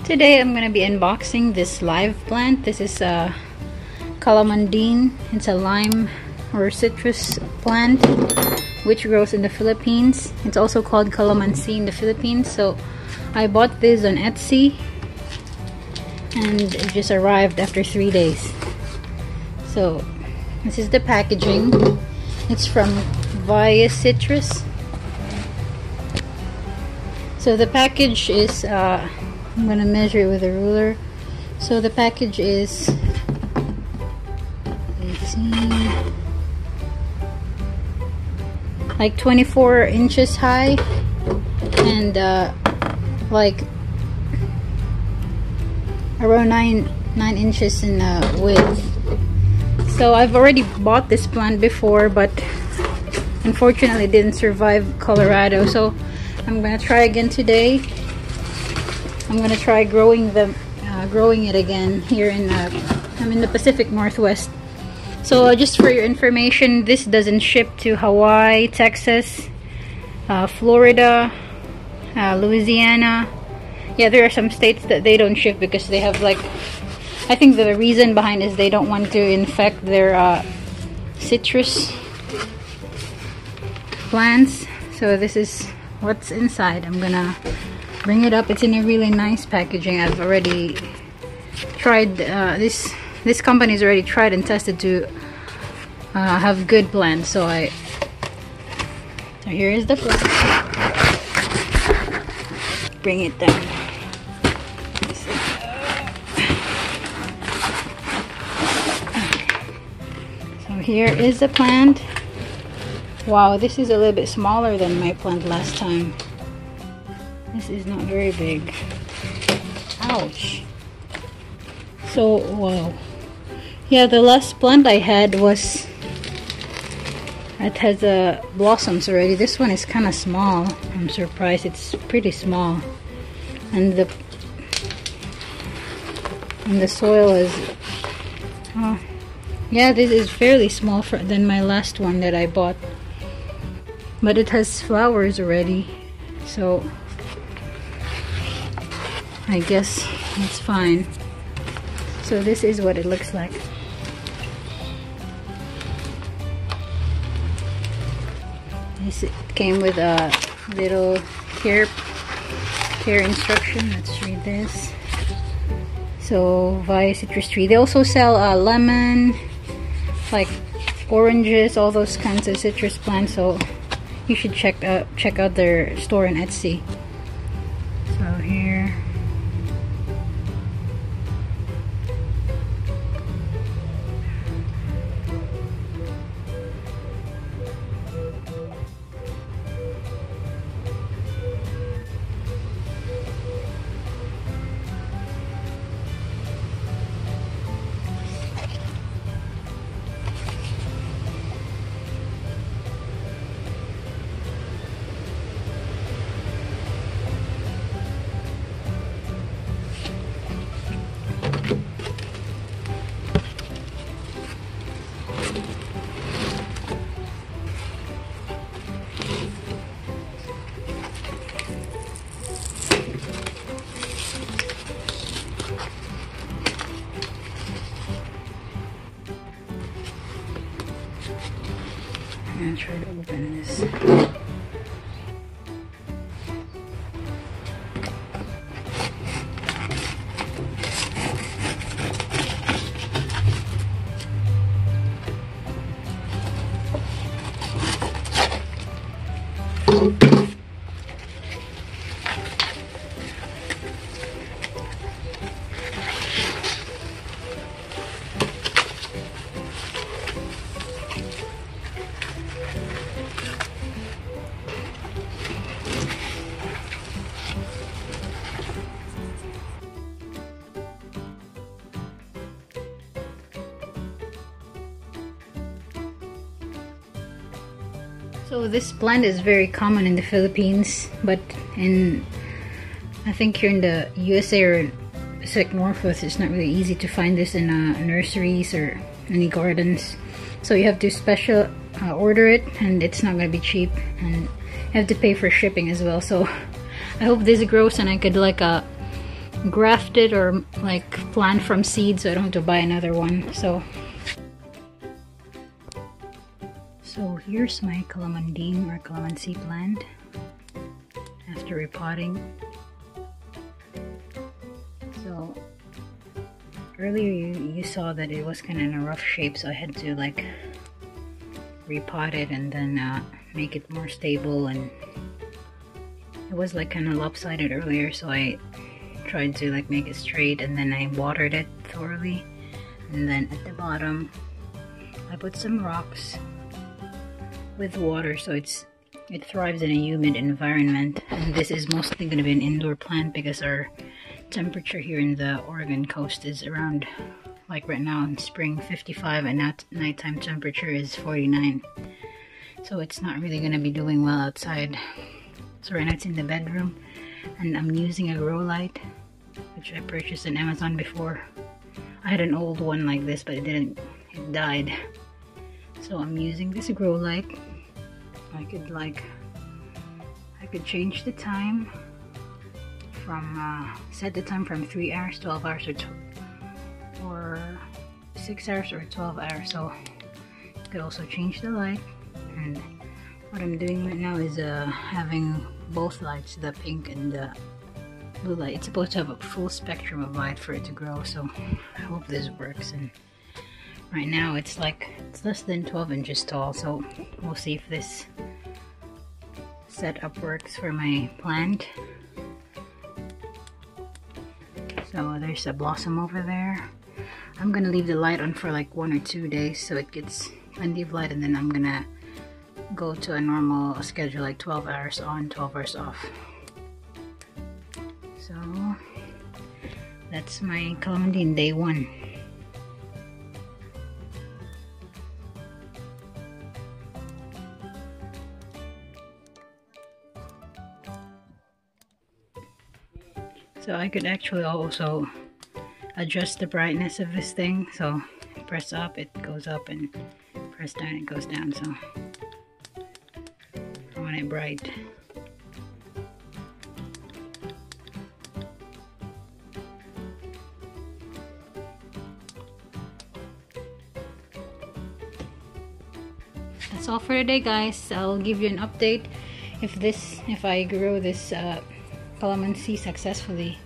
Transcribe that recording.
Today I'm going to be unboxing this live plant. This is a Calamondin. It's a lime or citrus plant which grows in the Philippines. It's also called Calamansi in the Philippines. So I bought this on Etsy and it just arrived after 3 days. So this is the packaging. It's from Via Citrus. So the package is I'm gonna measure it with a ruler. So the package is, let's see, like 24 inches high and like around 9 inches in width. So I've already bought this plant before, but unfortunately it didn't survive Colorado. So I'm gonna try again today. I'm gonna try growing it again here in I'm in the Pacific Northwest. So just for your information, this doesn't ship to Hawaii, Texas, Florida, Louisiana. Yeah, there are some states that they don't ship because they have, like, I think the reason behind is they don't want to infect their citrus plants. So this is what's inside. I'm gonna bring it up. It's in a really nice packaging. I've already tried this company's already tried and tested to have good plants. So here is the plant. Bring it down. So here is the plant. Wow, this is a little bit smaller than my plant last time. This is not very big. Ouch. So, wow. Yeah, the last plant I had was, it has blossoms already. This one is kind of small. I'm surprised. It's pretty small. And the soil is, yeah, this is fairly small than my last one that I bought. But it has flowers already. So I guess it's fine. So this is what it looks like. This came with a little care instruction. Let's read this. So Via Citrus Tree. They also sell lemon, like oranges, all those kinds of citrus plants. So you should check out their store on Etsy. So here. I'm gonna try to open this. So this plant is very common in the Philippines, but I think here in the USA or Pacific Northwest, it's not really easy to find this in nurseries or any gardens. So you have to special order it, and it's not going to be cheap, and you have to pay for shipping as well. So I hope this grows and I could like grafted or like plant from seed, so I don't have to buy another one. So here's my Calamondin or Calamansi plant after repotting. So earlier you saw that it was kind of in a rough shape, so I had to like repot it and then make it more stable, and it was like kind of lopsided earlier, so I tried to like make it straight, and then I watered it thoroughly, and then at the bottom I put some rocks with water so it thrives in a humid environment. And this is mostly going to be an indoor plant because our temperature here in the Oregon coast is around, like right now in spring, 55, and nighttime temperature is 49, so it's not really going to be doing well outside. So right now it's in the bedroom, and I'm using a grow light which I purchased on Amazon before. I had an old one like this, but it died. So I'm using this grow light. I could change the time from set the time from 3 hours, 12 hours, or 6 hours or 12 hours. So you could also change the light. And what I'm doing right now is having both lights, the pink and the blue light. It's supposed to have a full spectrum of light for it to grow, so I hope this works. And right now it's less than 12 inches tall, so we'll see if this setup works for my plant. So there's a blossom over there. I'm gonna leave the light on for like 1 or 2 days so it gets plenty of light, and then I'm gonna go to a normal schedule, like 12 hours on, 12 hours off. So that's my Calamondin day 1. So I could actually also adjust the brightness of this thing. So press up, it goes up, and press down, it goes down. So I want it bright. That's all for today, guys. I'll give you an update if I grow this Calamansi successfully.